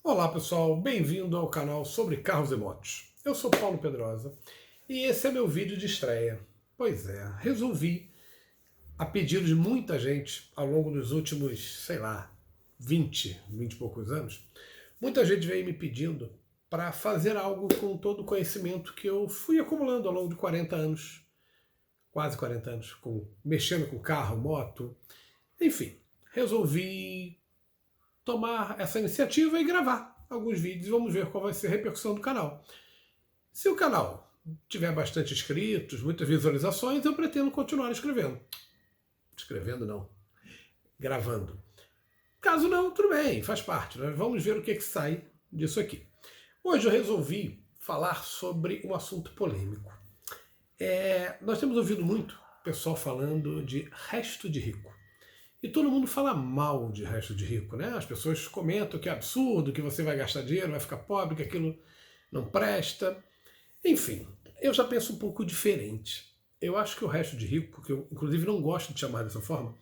Olá pessoal, bem-vindo ao canal sobre carros e motos. Eu sou Paulo Pedrosa e esse é meu vídeo de estreia. Pois é, resolvi, a pedido de muita gente ao longo dos últimos, sei lá, 20 e poucos anos, muita gente veio me pedindo para fazer algo com todo o conhecimento que eu fui acumulando ao longo de 40 anos, quase 40 anos, mexendo com carro, moto, enfim. Resolvi tomar essa iniciativa e gravar alguns vídeos. Vamos ver qual vai ser a repercussão do canal. Se o canal tiver bastante inscritos, muitas visualizações, eu pretendo continuar escrevendo. Escrevendo não, gravando. Caso não, tudo bem, faz parte. Né? Vamos ver o que sai disso aqui. Hoje eu resolvi falar sobre um assunto polêmico. Nós temos ouvido muito pessoal falando de resto de rico. E todo mundo fala mal de resto de rico, né? As pessoas comentam que é absurdo, que você vai gastar dinheiro, vai ficar pobre, que aquilo não presta. Enfim, eu já penso um pouco diferente. Eu acho que o resto de rico, que eu inclusive não gosto de chamar dessa forma,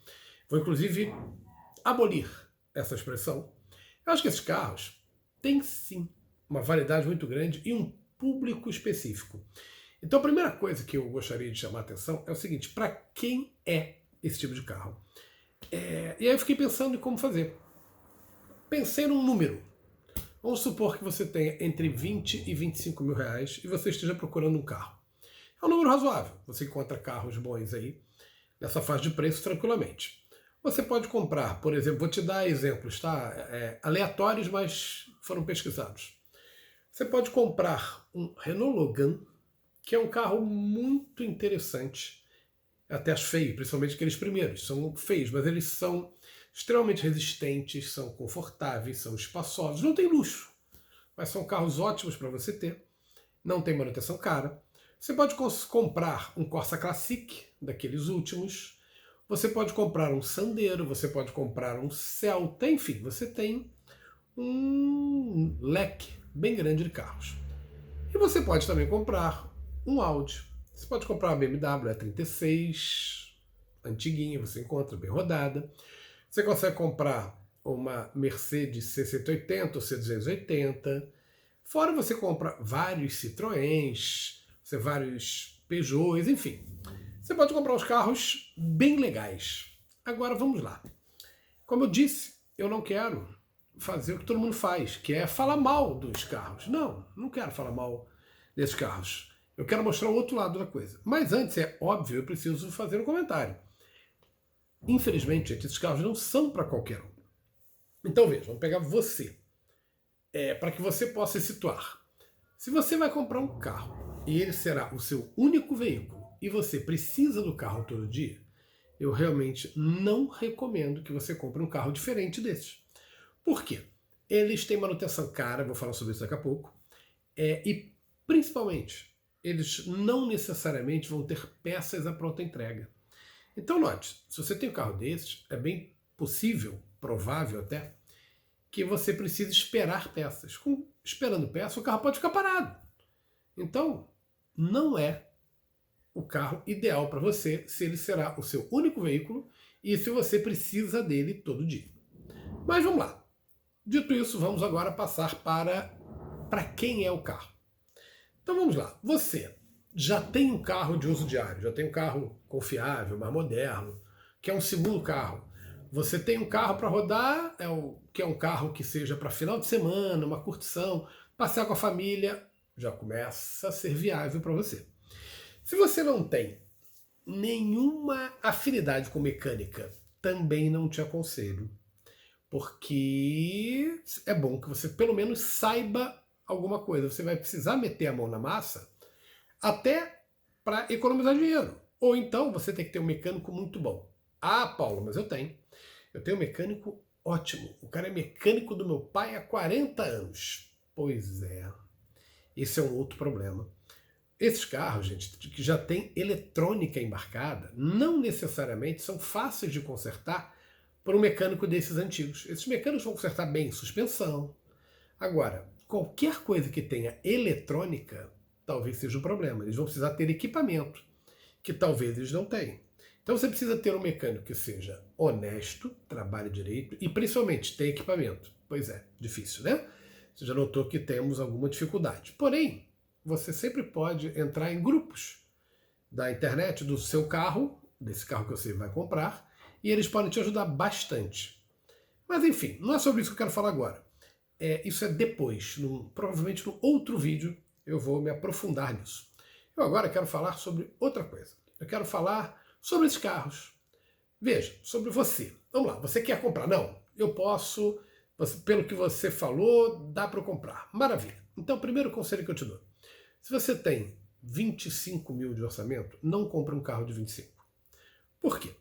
vou inclusive abolir essa expressão. Eu acho que esses carros têm sim uma variedade muito grande e um público específico. Então a primeira coisa que eu gostaria de chamar a atenção é o seguinte: para quem é esse tipo de carro? E aí eu fiquei pensando em como fazer. Pensei num número. Vamos supor que você tenha entre 20 e 25 mil reais e você esteja procurando um carro. É um número razoável. Você encontra carros bons aí nessa faixa de preço tranquilamente. Você pode comprar, por exemplo, vou te dar exemplos, tá? Aleatórios, mas foram pesquisados. Você pode comprar um Renault Logan, que é um carro muito interessante. Até acho feio, principalmente aqueles primeiros. São feios, mas eles são extremamente resistentes, são confortáveis, são espaçosos. Não tem luxo, mas são carros ótimos para você ter. Não tem manutenção cara. Você pode comprar um Corsa Classic, daqueles últimos. Você pode comprar um Sandero, você pode comprar um Celta, enfim, você tem um leque bem grande de carros. E você pode também comprar um Audi. Você pode comprar uma BMW E36, antiguinha, você encontra bem rodada. Você consegue comprar uma Mercedes C180 ou C280. Fora você compra vários Citroëns, vários Peugeots, enfim. Você pode comprar uns carros bem legais. Agora vamos lá. Como eu disse, eu não quero fazer o que todo mundo faz, que é falar mal dos carros. Não, não quero falar mal desses carros. Eu quero mostrar o outro lado da coisa. Mas antes, é óbvio, eu preciso fazer um comentário. Infelizmente, gente, esses carros não são para qualquer um. Então veja, vamos pegar você, para que você possa se situar. Se você vai comprar um carro e ele será o seu único veículo e você precisa do carro todo dia, eu realmente não recomendo que você compre um carro diferente desses. Por quê? Eles têm manutenção cara, vou falar sobre isso daqui a pouco, e principalmente, eles não necessariamente vão ter peças à pronta entrega. Então note, se você tem um carro desses, é bem possível, provável até, que você precise esperar peças. Esperando peças, o carro pode ficar parado. Então, não é o carro ideal para você se ele será o seu único veículo e se você precisa dele todo dia. Mas vamos lá. Dito isso, vamos agora passar para quem é o carro. Então vamos lá. Você já tem um carro de uso diário, já tem um carro confiável, mais moderno, que é um segundo carro. Você tem um carro para rodar, que é um carro que seja para final de semana, uma curtição, passear com a família, já começa a ser viável para você. Se você não tem nenhuma afinidade com mecânica, também não te aconselho, porque é bom que você pelo menos saiba alguma coisa. Você vai precisar meter a mão na massa até para economizar dinheiro. Ou então você tem que ter um mecânico muito bom. Ah, Paulo, mas eu tenho. Eu tenho um mecânico ótimo. O cara é mecânico do meu pai há 40 anos. Pois é. Esse é um outro problema. Esses carros, gente, que já tem eletrônica embarcada, não necessariamente são fáceis de consertar por um mecânico desses antigos. Esses mecânicos vão consertar bem suspensão. Agora, qualquer coisa que tenha eletrônica, talvez seja um problema. Eles vão precisar ter equipamento, que talvez eles não tenham. Então você precisa ter um mecânico que seja honesto, trabalhe direito e principalmente tenha equipamento. Pois é, difícil, né? Você já notou que temos alguma dificuldade. Porém, você sempre pode entrar em grupos da internet do seu carro, desse carro que você vai comprar, e eles podem te ajudar bastante. Mas enfim, não é sobre isso que eu quero falar agora. Isso é depois, provavelmente no outro vídeo eu vou me aprofundar nisso. Eu agora quero falar sobre outra coisa. Eu quero falar sobre esses carros. Veja, sobre você. Vamos lá, você quer comprar? Não, eu posso, pelo que você falou, dá para eu comprar. Maravilha. Então, o primeiro conselho que eu te dou. Se você tem 25 mil de orçamento, não compre um carro de 25. Por quê?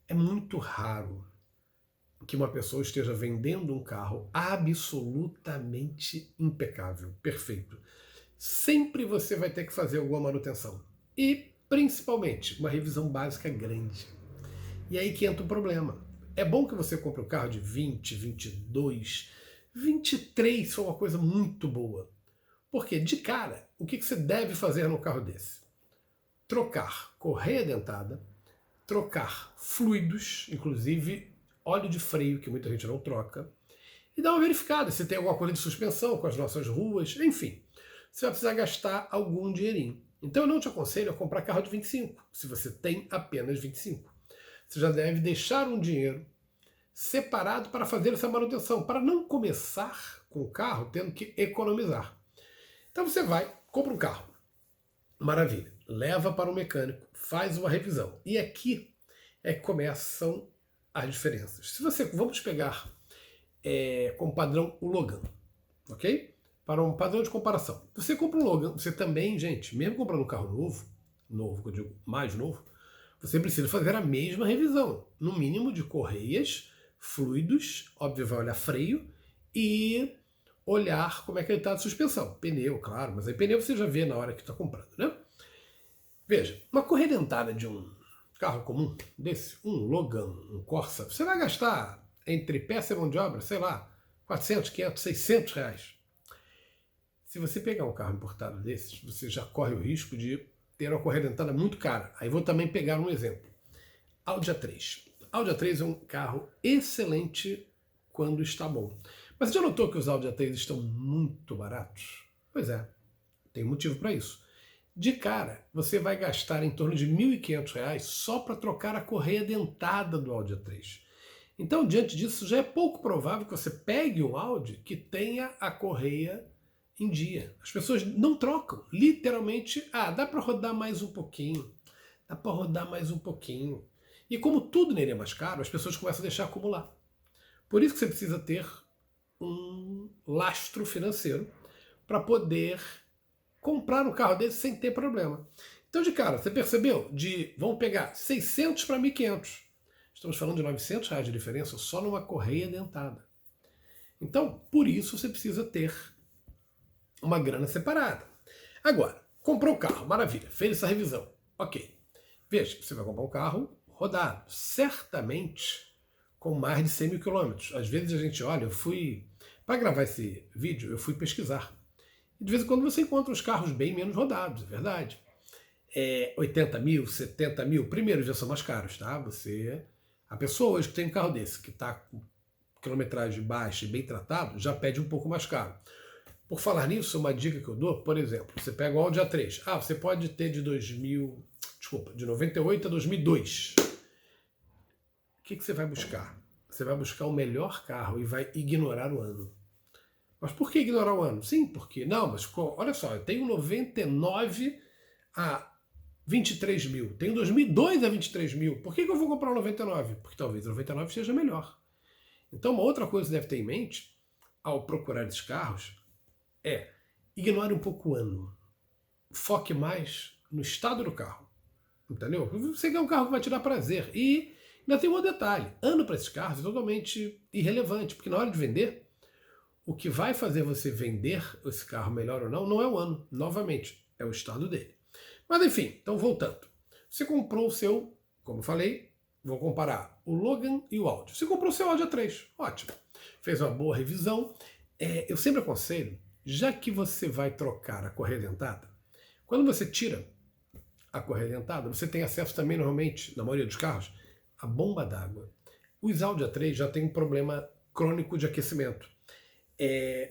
É muito raro que uma pessoa esteja vendendo um carro absolutamente impecável, perfeito. Sempre você vai ter que fazer alguma manutenção. E, principalmente, uma revisão básica grande. E aí que entra o problema. É bom que você compre um carro de 20, 22, 23, foi uma coisa muito boa. Porque, de cara, o que você deve fazer num carro desse? Trocar correia dentada, trocar fluidos, inclusive óleo de freio, que muita gente não troca, e dar uma verificada se tem alguma coisa de suspensão com as nossas ruas, enfim. Você vai precisar gastar algum dinheirinho. Então eu não te aconselho a comprar carro de 25, se você tem apenas 25. Você já deve deixar um dinheiro separado para fazer essa manutenção, para não começar com o carro tendo que economizar. Então você vai, compra um carro, maravilha, leva para o mecânico, faz uma revisão. E aqui é que começam as diferenças. Se você, vamos pegar como padrão o Logan, ok? Para um padrão de comparação. Você compra um Logan, você também, gente, mesmo comprando um carro novo, que eu digo mais novo, você precisa fazer a mesma revisão, no mínimo de correias, fluidos, óbvio vai olhar freio e olhar como é que ele está de suspensão. Pneu, claro, mas aí pneu você já vê na hora que está comprando, né? Veja, uma correia dentada de um carro comum desse, um Logan, um Corsa, você vai gastar entre peça e mão de obra, sei lá, 400, 500, 600 reais. Se você pegar um carro importado desses, você já corre o risco de ter uma correia dentada muito cara. Aí vou também pegar um exemplo. Audi A3. Audi A3 é um carro excelente quando está bom. Mas você já notou que os Audi A3 estão muito baratos? Pois é, tem motivo para isso. De cara, você vai gastar em torno de R$ 1.500 só para trocar a correia dentada do Audi A3. Então, diante disso, já é pouco provável que você pegue um Audi que tenha a correia em dia. As pessoas não trocam. Literalmente, dá para rodar mais um pouquinho. Dá para rodar mais um pouquinho. E como tudo nele é mais caro, as pessoas começam a deixar acumular. Por isso que você precisa ter um lastro financeiro para poder comprar um carro desse sem ter problema. Então, de cara, você percebeu? Vamos pegar 600 para 1.500. Estamos falando de R$ 900 de diferença só numa correia dentada. Então, por isso você precisa ter uma grana separada. Agora, comprou o carro, maravilha, fez essa revisão. Ok. Veja, você vai comprar um carro rodado, certamente com mais de 100 mil quilômetros. Às vezes a gente olha, para gravar esse vídeo, eu fui pesquisar. E de vez em quando você encontra uns carros bem menos rodados, é verdade. 80 mil, 70 mil, primeiro já são mais caros, tá? A pessoa hoje que tem um carro desse, que está com quilometragem baixa e bem tratado, já pede um pouco mais caro. Por falar nisso, uma dica que eu dou, por exemplo, você pega o Audi A3. Você pode ter de 98 a 2002. O que você vai buscar? Você vai buscar o melhor carro e vai ignorar o ano. Mas por que ignorar o ano? Sim, porque... Não, mas olha só, eu tenho 99 a 23 mil. Tenho 2002 a 23 mil. Por que eu vou comprar o 99? Porque talvez o 99 seja melhor. Então, uma outra coisa que você deve ter em mente, ao procurar esses carros, ignore um pouco o ano. Foque mais no estado do carro. Entendeu? Você quer um carro que vai te dar prazer. E ainda tem um detalhe. Ano para esses carros é totalmente irrelevante, porque na hora de vender, o que vai fazer você vender esse carro melhor ou não é o ano, novamente, é o estado dele. Mas enfim, então voltando. Você comprou o seu, como eu falei, vou comparar o Logan e o Audi. Você comprou o seu Audi A3, ótimo. Fez uma boa revisão. Eu sempre aconselho, já que você vai trocar a correia dentada, quando você tira a correia dentada, você tem acesso também, normalmente, na maioria dos carros, à bomba d'água. Os Audi A3 já tem um problema crônico de aquecimento.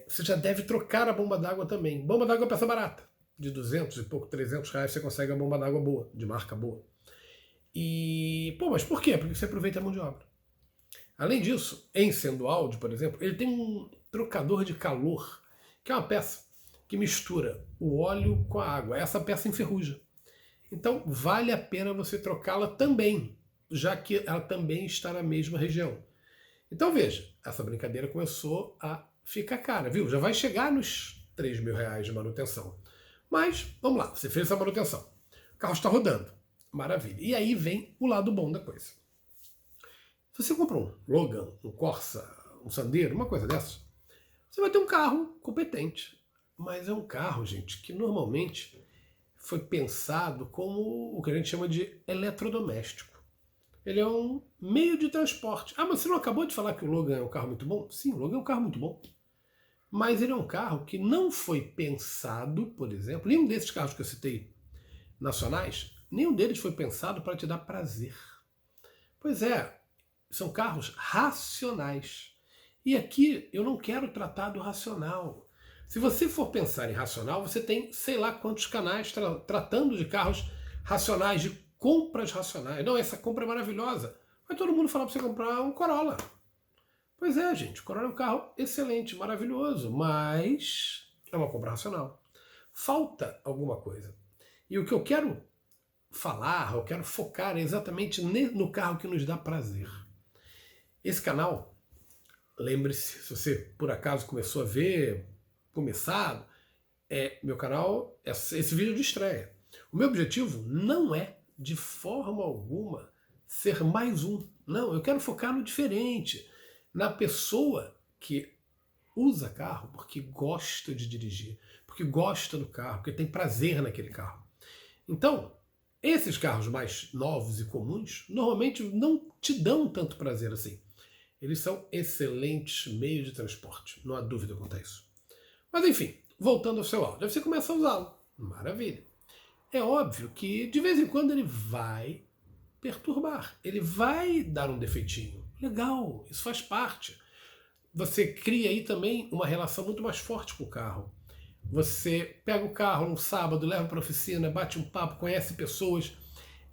você já deve trocar a bomba d'água também. Bomba d'água é peça barata. De 200 e pouco, 300 reais você consegue a bomba d'água boa, de marca boa. Mas por quê? Porque você aproveita a mão de obra. Além disso, em sendo áudio, por exemplo, ele tem um trocador de calor, que é uma peça que mistura o óleo com a água. Essa peça enferruja. Então, vale a pena você trocá-la também, já que ela também está na mesma região. Então, veja, essa brincadeira começou a ficar cara, viu? Já vai chegar nos 3 mil reais de manutenção. Mas, vamos lá, você fez essa manutenção. O carro está rodando. Maravilha. E aí vem o lado bom da coisa. Se você compra um Logan, um Corsa, um Sandero, uma coisa dessa, você vai ter um carro competente. Mas é um carro, gente, que normalmente foi pensado como o que a gente chama de eletrodoméstico. Ele é um meio de transporte. Ah, mas você não acabou de falar que o Logan é um carro muito bom? Sim, o Logan é um carro muito bom. Mas ele é um carro que não foi pensado, por exemplo, nenhum desses carros que eu citei nacionais, nenhum deles foi pensado para te dar prazer. Pois é, são carros racionais. E aqui eu não quero tratar do racional. Se você for pensar em racional, você tem sei lá quantos canais tratando de carros racionais, de compras racionais. Não, essa compra é maravilhosa. Vai todo mundo falar para você comprar um Corolla. Pois é, gente, o Corolla é um carro excelente, maravilhoso, mas é uma compra racional. Falta alguma coisa. E o que eu quero falar, eu quero focar exatamente no carro que nos dá prazer. Esse canal, lembre-se, se você por acaso começou a ver, começado, meu canal é esse vídeo de estreia. O meu objetivo não é, de forma alguma, ser mais um. Não, eu quero focar no diferente, na pessoa que usa carro porque gosta de dirigir, porque gosta do carro, porque tem prazer naquele carro. Então, esses carros mais novos e comuns normalmente não te dão tanto prazer assim. Eles são excelentes meios de transporte, não há dúvida quanto a isso. Mas enfim, voltando ao seu áudio, aí você começa a usá-lo. Maravilha. É óbvio que de vez em quando ele vai perturbar, ele vai dar um defeitinho. Legal, isso faz parte. Você cria aí também uma relação muito mais forte com o carro. Você pega o carro num sábado, leva para a oficina, bate um papo, conhece pessoas,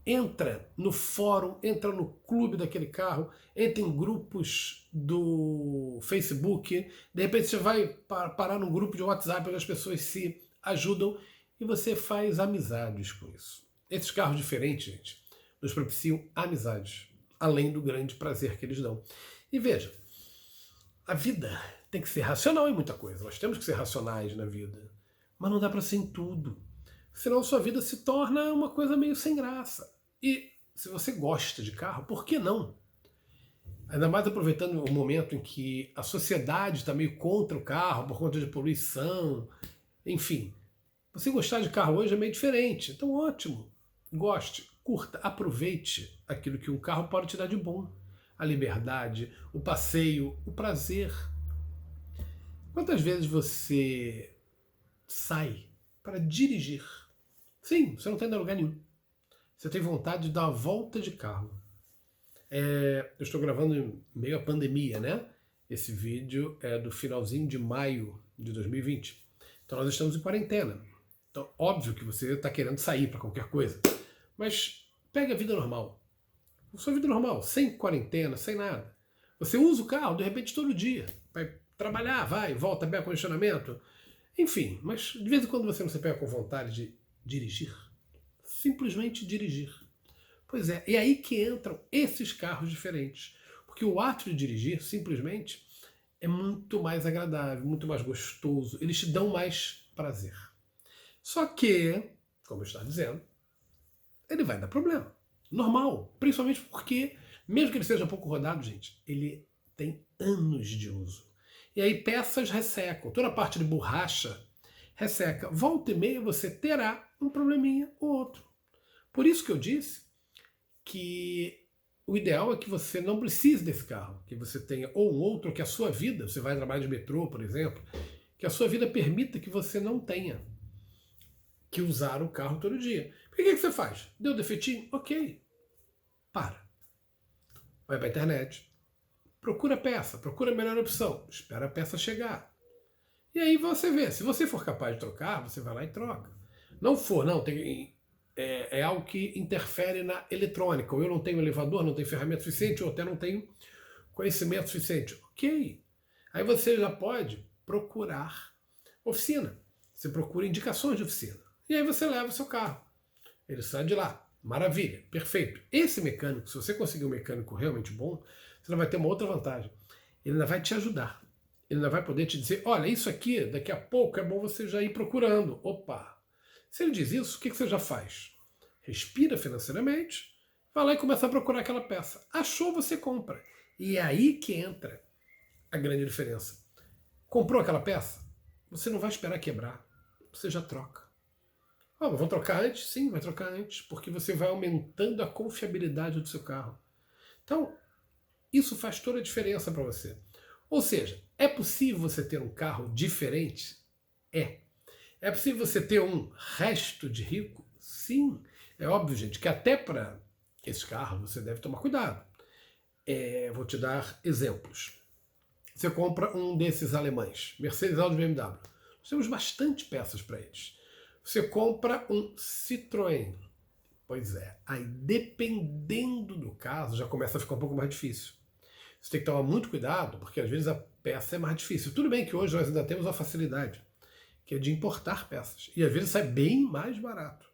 entra no fórum, entra no clube daquele carro, entra em grupos do Facebook, de repente você vai parar num grupo de WhatsApp onde as pessoas se ajudam e você faz amizades com isso. Esses carros diferentes, gente, nos propiciam amizades, além do grande prazer que eles dão. E veja, a vida tem que ser racional em muita coisa. Nós temos que ser racionais na vida. Mas não dá para ser em tudo. Senão sua vida se torna uma coisa meio sem graça. E se você gosta de carro, por que não? Ainda mais aproveitando o momento em que a sociedade está meio contra o carro por conta de poluição. Enfim, você gostar de carro hoje é meio diferente. Então ótimo. Goste, curta, aproveite aquilo que um carro pode te dar de bom. A liberdade, o passeio, o prazer. Quantas vezes você sai para dirigir? Sim, você não está indo a lugar nenhum. Você tem vontade de dar uma volta de carro. Eu estou gravando em meio à pandemia, né? Esse vídeo é do finalzinho de maio de 2020. Então nós estamos em quarentena. Então, óbvio que você está querendo sair para qualquer coisa. Mas pegue a vida normal. A sua vida normal, sem quarentena, sem nada. Você usa o carro, de repente, todo dia. Vai trabalhar, vai, volta, pega condicionamento. Enfim, mas de vez em quando você não se pega com vontade de dirigir. Simplesmente dirigir. Pois é, e aí que entram esses carros diferentes. Porque o ato de dirigir, simplesmente, é muito mais agradável, muito mais gostoso. Eles te dão mais prazer. Só que, como eu estava dizendo, ele vai dar problema. Normal. Principalmente porque, mesmo que ele seja pouco rodado, gente, ele tem anos de uso. E aí peças ressecam. Toda a parte de borracha resseca. Volta e meia você terá um probleminha ou outro. Por isso que eu disse que o ideal é que você não precise desse carro. Que você tenha ou um outro, que a sua vida, você vai trabalhar de metrô, por exemplo, que a sua vida permita que você não tenha que usar o carro todo dia. Por que você faz? Deu defeitinho? Ok. Para. Vai para a internet. Procura a peça, procura a melhor opção. Espera a peça chegar. E aí você vê, se você for capaz de trocar, você vai lá e troca. Não for, não, é algo que interfere na eletrônica, ou eu não tenho elevador, não tenho ferramenta suficiente, ou até não tenho conhecimento suficiente. Ok. Aí você já pode procurar oficina. Você procura indicações de oficina. E aí você leva o seu carro. Ele sai de lá. Maravilha, perfeito. Esse mecânico, se você conseguir um mecânico realmente bom, você ainda vai ter uma outra vantagem. Ele ainda vai te ajudar. Ele ainda vai poder te dizer, olha, isso aqui, daqui a pouco é bom você já ir procurando. Opa! Se ele diz isso, o que você já faz? Respira financeiramente, vai lá e começa a procurar aquela peça. Achou, você compra. E é aí que entra a grande diferença. Comprou aquela peça? Você não vai esperar quebrar. Você já troca. Ah, mas vou trocar antes? Sim, vai trocar antes, porque você vai aumentando a confiabilidade do seu carro. Então, isso faz toda a diferença para você. Ou seja, é possível você ter um carro diferente? É. É possível você ter um resto de rico? Sim. É óbvio, gente, que até para esses carros você deve tomar cuidado. Vou te dar exemplos. Você compra um desses alemães, Mercedes, Audi, BMW. Nós temos bastante peças para eles. Você compra um Citroën. Pois é, aí dependendo do caso, já começa a ficar um pouco mais difícil. Você tem que tomar muito cuidado, porque às vezes a peça é mais difícil. Tudo bem que hoje nós ainda temos a facilidade, que é de importar peças. E às vezes sai bem mais barato.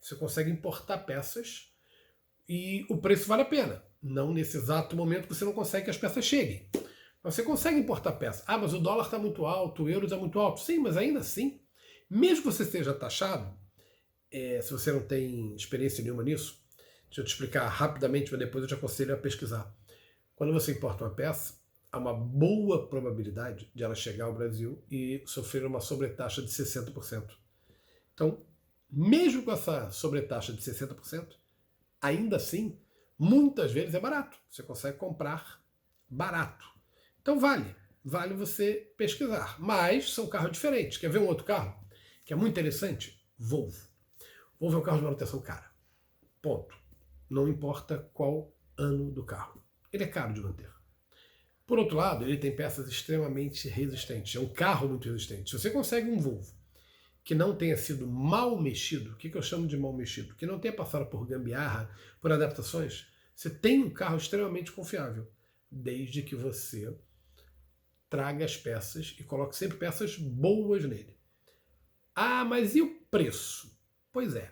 Você consegue importar peças e o preço vale a pena. Não nesse exato momento que você não consegue que as peças cheguem. Mas você consegue importar peças. Ah, mas o dólar está muito alto, o euro está muito alto. Sim, mas ainda assim, mesmo que você seja taxado, se você não tem experiência nenhuma nisso, deixa eu te explicar rapidamente, mas depois eu te aconselho a pesquisar. Quando você importa uma peça, há uma boa probabilidade de ela chegar ao Brasil e sofrer uma sobretaxa de 60%. Então, mesmo com essa sobretaxa de 60%, ainda assim, muitas vezes é barato. Você consegue comprar barato. Então vale você pesquisar. Mas são carros diferentes. Quer ver um outro carro que é muito interessante? Volvo. Volvo é um carro de manutenção cara. Ponto. Não importa qual ano do carro. Ele é caro de manter. Por outro lado, ele tem peças extremamente resistentes. É um carro muito resistente. Se você consegue um Volvo que não tenha sido mal mexido, o que eu chamo de mal mexido? Que não tenha passado por gambiarra, por adaptações, você tem um carro extremamente confiável. Desde que você traga as peças e coloque sempre peças boas nele. Ah, mas e o preço? Pois é,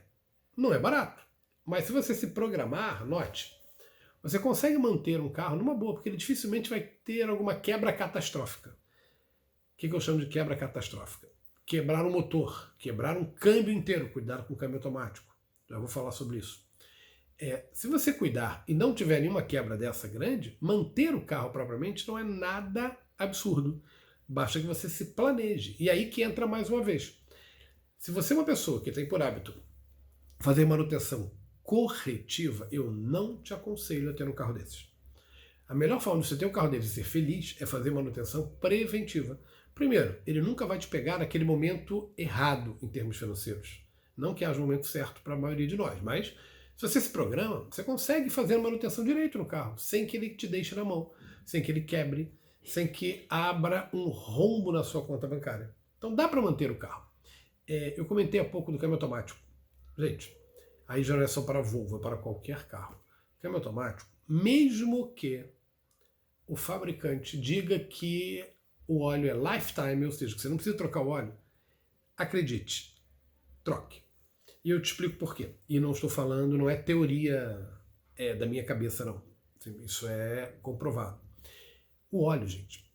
não é barato. Mas se você se programar, note, você consegue manter um carro numa boa, porque ele dificilmente vai ter alguma quebra catastrófica. O que eu chamo de quebra catastrófica? Quebrar um motor, quebrar um câmbio inteiro, cuidado com o câmbio automático. Já vou falar sobre isso. Se você cuidar e não tiver nenhuma quebra dessa grande, manter o carro propriamente não é nada absurdo. Basta que você se planeje. E aí que entra mais uma vez. Se você é uma pessoa que tem por hábito fazer manutenção corretiva, eu não te aconselho a ter um carro desses. A melhor forma de você ter um carro desse e ser feliz é fazer manutenção preventiva. Primeiro, ele nunca vai te pegar naquele momento errado em termos financeiros. Não que haja um momento certo para a maioria de nós, mas se você se programa, você consegue fazer a manutenção direito no carro, sem que ele te deixe na mão, sem que ele quebre, sem que abra um rombo na sua conta bancária. Então dá para manter o carro. Eu comentei há pouco do câmbio automático. Gente, aí já não é só para Volvo, é para qualquer carro. Câmbio automático, mesmo que o fabricante diga que o óleo é lifetime, ou seja, que você não precisa trocar o óleo, acredite, troque. E eu te explico por quê. E não estou falando, não é teoria da minha cabeça, não. Isso é comprovado. O óleo, gente,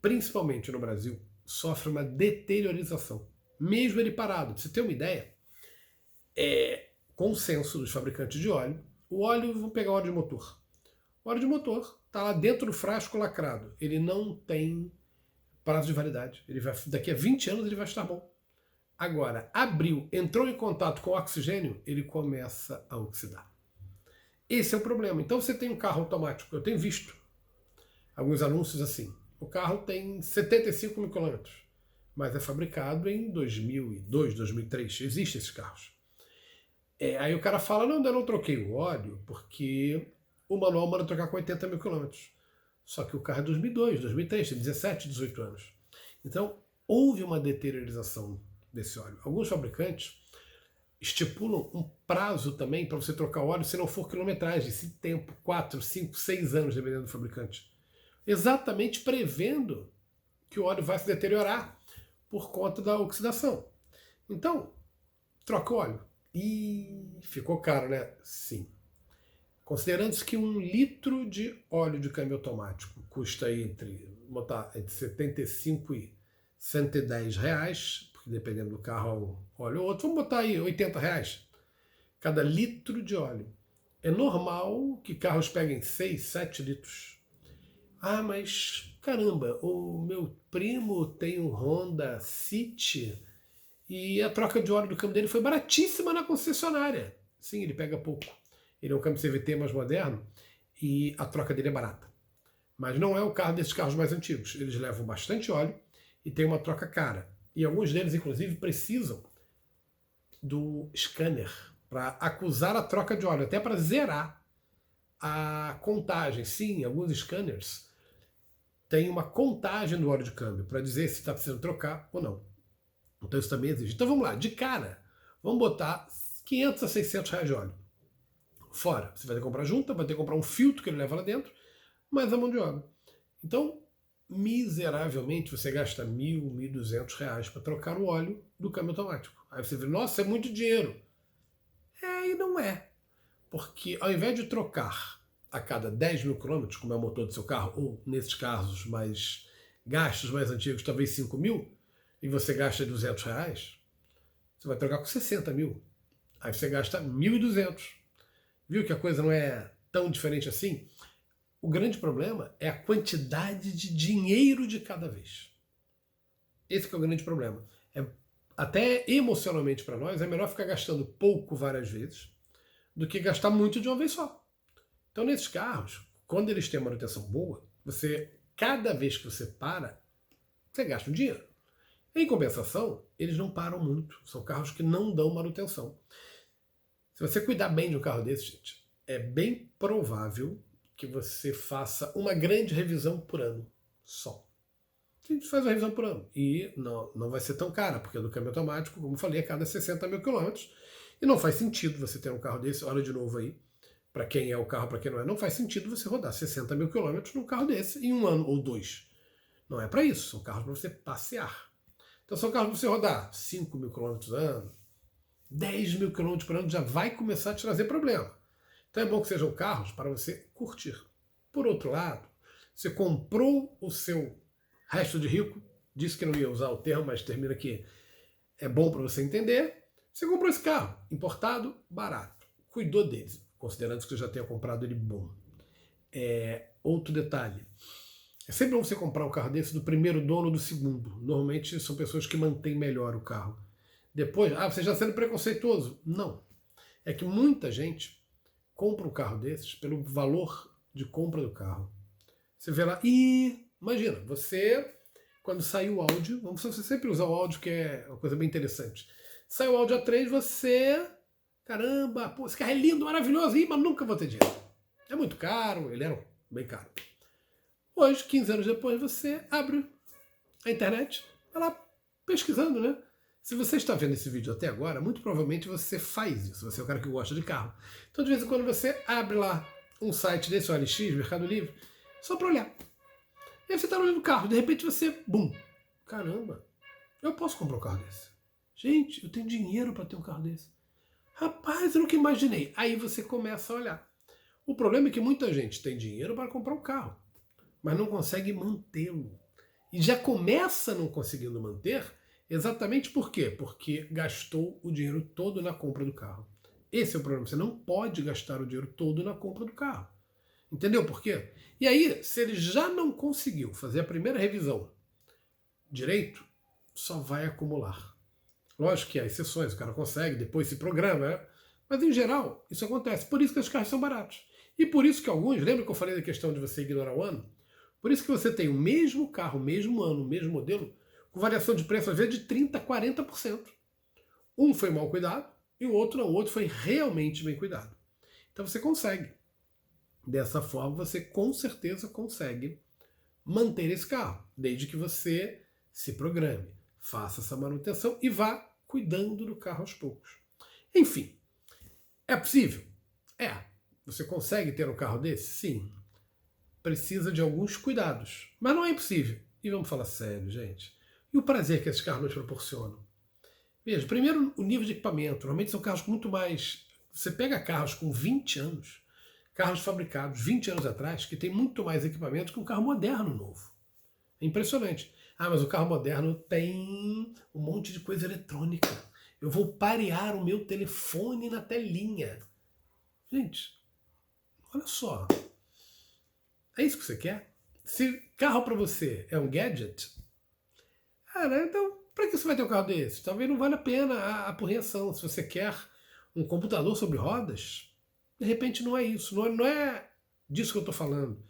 principalmente no Brasil, sofre uma deteriorização. Mesmo ele parado. Pra você ter uma ideia, consenso dos fabricantes de óleo, o óleo, vamos pegar o óleo de motor. O óleo de motor está lá dentro do frasco lacrado. Ele não tem prazo de validade. Daqui a 20 anos ele vai estar bom. Agora, abriu, entrou em contato com o oxigênio, ele começa a oxidar. Esse é o problema. Então você tem um carro automático. Eu tenho visto alguns anúncios assim. O carro tem 75 mil quilômetros, mas é fabricado em 2002, 2003. Existem esses carros. Aí o cara fala, não, eu não troquei o óleo porque o manual manda trocar com 80 mil quilômetros. Só que o carro é 2002, 2003, tem 17, 18 anos. Então, houve uma deteriorização desse óleo. Alguns fabricantes estipulam um prazo também para você trocar o óleo se não for quilometragem, esse tempo, 4, 5, 6 anos, dependendo do fabricante. Exatamente prevendo que o óleo vai se deteriorar por conta da oxidação. Então, troca o óleo. E ficou caro, né? Sim. Considerando-se que 1 litro de óleo de câmbio automático custa entre 75 e 110 reais, porque dependendo do carro, um óleo ou outro, vamos botar aí 80 reais cada litro de óleo. É normal que carros peguem 6, 7 litros. Ah, mas caramba, o meu primo tem um Honda City e a troca de óleo do câmbio dele foi baratíssima na concessionária. Sim, ele pega pouco. Ele é um câmbio CVT mais moderno e a troca dele é barata. Mas não é o carro desses carros mais antigos. Eles levam bastante óleo e tem uma troca cara. E alguns deles, inclusive, precisam do scanner para acusar a troca de óleo, até para zerar a contagem. Sim, alguns scanners têm uma contagem do óleo de câmbio para dizer se está precisando trocar ou não. Então isso também existe. Então vamos lá, de cara, vamos botar 500 a 600 reais de óleo. Fora, você vai ter que comprar junta, vai ter que comprar um filtro que ele leva lá dentro, mais a mão de obra. Então, miseravelmente, você gasta 1.000, 1.200 reais para trocar o óleo do câmbio automático. Aí você vê, nossa, é muito dinheiro. É, e não é. Porque ao invés de trocar a cada 10 mil quilômetros, como é o motor do seu carro, ou nesses carros mais gastos mais antigos, talvez 5 mil, e você gasta 200 reais, você vai trocar com 60 mil. Aí você gasta 1.200. Viu que a coisa não é tão diferente assim? O grande problema é a quantidade de dinheiro de cada vez. Esse que é o grande problema. Até emocionalmente para nós, é melhor ficar gastando pouco várias vezes do que gastar muito de uma vez só. Então, nesses carros, quando eles têm manutenção boa, cada vez que você para, você gasta um dinheiro. Em compensação, eles não param muito. São carros que não dão manutenção. Se você cuidar bem de um carro desse, gente, é bem provável que você faça uma grande revisão por ano só. A gente faz uma revisão por ano. E não vai ser tão cara, porque do câmbio automático, como eu falei, a cada 60 mil quilômetros. E não faz sentido você ter um carro desse, olha de novo aí, para quem é o carro, para quem não é, não faz sentido você rodar 60 mil quilômetros num carro desse em 1 ano ou 2. Não é para isso, são carros para você passear. Então são carros para você rodar 5 mil quilômetros por ano, 10 mil quilômetros por ano já vai começar a te trazer problema. Então é bom que sejam carros para você curtir. Por outro lado, você comprou o seu resto de rico, disse que não ia usar o termo, mas termina aqui, é bom para você entender. Você comprou esse carro, importado, barato. Cuidou dele, considerando que você já tenha comprado ele bom. Outro detalhe, é sempre bom você comprar um carro desse do primeiro dono ou do segundo. Normalmente são pessoas que mantêm melhor o carro. Depois, você já sendo preconceituoso? Não. É que muita gente compra um carro desses pelo valor de compra do carro. Você vê lá, imagina, quando sai o áudio, você sempre usar o áudio, que é uma coisa bem interessante. Sai o áudio A3, caramba, pô, esse carro é lindo, maravilhoso, mas nunca vou ter dinheiro. É muito caro, ele era bem caro. Hoje, 15 anos depois, você abre a internet, vai lá pesquisando, né? Se você está vendo esse vídeo até agora, muito provavelmente você faz isso, você é o cara que gosta de carro. Então, de vez em quando, você abre lá um site desse, o OLX, Mercado Livre, só para olhar. E aí você está olhando o carro, de repente você, caramba, eu posso comprar um carro desse. Gente, eu tenho dinheiro para ter um carro desse. Rapaz, eu nunca imaginei. Aí você começa a olhar. O problema é que muita gente tem dinheiro para comprar um carro, mas não consegue mantê-lo. E já começa não conseguindo manter. Exatamente por quê? Porque gastou o dinheiro todo na compra do carro. Esse é o problema. Você não pode gastar o dinheiro todo na compra do carro. Entendeu por quê? E aí, se ele já não conseguiu fazer a primeira revisão direito, só vai acumular. Lógico que há exceções, o cara consegue, depois se programa, né? Mas em geral, isso acontece. Por isso que os carros são baratos. E por isso que alguns, lembra que eu falei da questão de você ignorar o ano? Por isso que você tem o mesmo carro, mesmo ano, mesmo modelo, com variação de preço às vezes de 30% a 40%. Um foi mal cuidado e o outro não. O outro foi realmente bem cuidado. Então você consegue. Dessa forma você com certeza consegue manter esse carro, desde que você se programe, faça essa manutenção e vá cuidando do carro aos poucos. Enfim, é possível? É. Você consegue ter um carro desse? Sim. Precisa de alguns cuidados, mas não é impossível. E vamos falar sério, gente. E o prazer que esses carros nos proporcionam? Veja, primeiro o nível de equipamento. Normalmente são carros com muito mais... Você pega carros com 20 anos, carros fabricados 20 anos atrás, que tem muito mais equipamento que um carro moderno novo. É impressionante. Ah, mas o carro moderno tem um monte de coisa eletrônica. Eu vou parear o meu telefone na telinha. Gente, olha só. É isso que você quer? Se carro para você é um gadget, cara, então para que você vai ter um carro desse? Talvez não valha a pena a apreensão. Se você quer um computador sobre rodas, de repente não é isso. Não é disso que eu estou falando.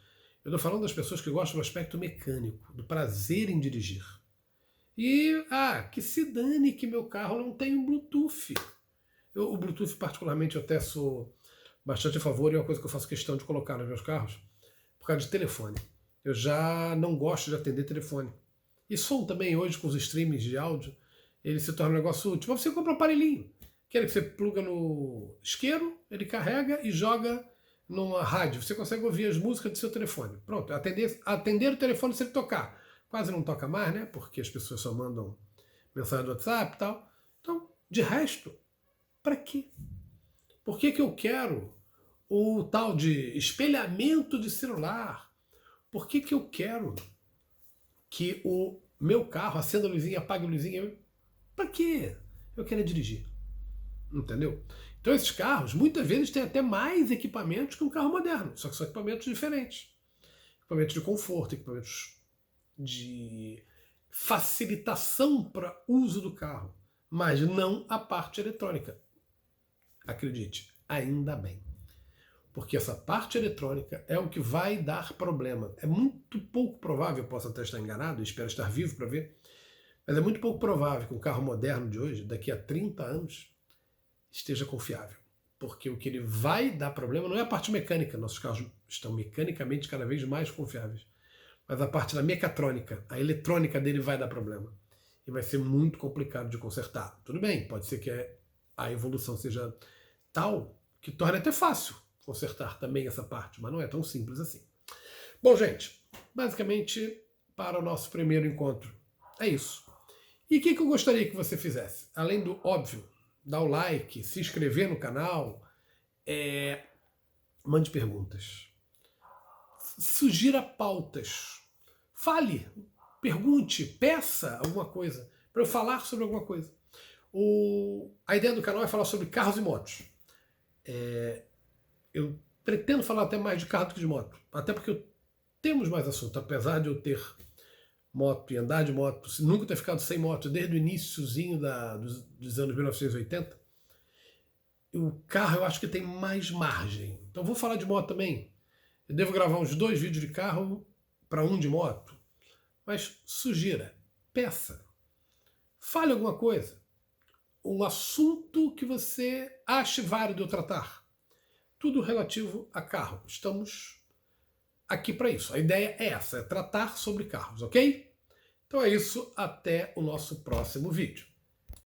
Eu estou falando das pessoas que gostam do aspecto mecânico, do prazer em dirigir. E, que se dane que meu carro não tem um Bluetooth. O Bluetooth, particularmente, eu até sou bastante a favor e é uma coisa que eu faço questão de colocar nos meus carros, por causa de telefone. Eu já não gosto de atender telefone. E som também, hoje, com os streamings de áudio, ele se torna um negócio útil. Mas você compra um aparelhinho, que você pluga no isqueiro, ele carrega e joga numa rádio. Você consegue ouvir as músicas do seu telefone. Pronto, atender o telefone se ele tocar. Quase não toca mais, né? Porque as pessoas só mandam mensagem do WhatsApp e tal. Então, de resto, para quê? Por que eu quero o tal de espelhamento de celular? Por que eu quero que o meu carro acenda a luzinha, apague a luzinha? Para quê? Eu quero dirigir. Entendeu? Então esses carros, muitas vezes, têm até mais equipamentos que um carro moderno. Só que são equipamentos diferentes. Equipamentos de conforto, equipamentos de facilitação para uso do carro. Mas não a parte eletrônica. Acredite, ainda bem. Porque essa parte eletrônica é o que vai dar problema. É muito pouco provável, eu posso até estar enganado, espero estar vivo para ver, mas é muito pouco provável que um carro moderno de hoje, daqui a 30 anos, esteja confiável. Porque o que ele vai dar problema não é a parte mecânica, nossos carros estão mecanicamente cada vez mais confiáveis, mas a parte da mecatrônica, a eletrônica dele vai dar problema. E vai ser muito complicado de consertar. Tudo bem, pode ser que a evolução seja tal que torne até fácil consertar também essa parte, mas não é tão simples assim. Bom, gente, basicamente, para o nosso primeiro encontro, é isso. E o que eu gostaria que você fizesse? Além do óbvio, dar o like, se inscrever no canal, mande perguntas. Sugira pautas. Fale, pergunte, peça alguma coisa, para eu falar sobre alguma coisa. A ideia do canal é falar sobre carros e motos. Eu pretendo falar até mais de carro do que de moto, até porque temos mais assunto, apesar de eu ter moto e andar de moto, nunca ter ficado sem moto desde o iniciozinho dos anos 1980, o carro eu acho que tem mais margem. Então vou falar de moto também. Eu devo gravar uns 2 vídeos de carro para um de moto, mas sugira, peça, fale alguma coisa, um assunto que você ache válido eu tratar. Tudo relativo a carro. Estamos aqui para isso. A ideia é essa, é tratar sobre carros, ok? Então é isso, até o nosso próximo vídeo.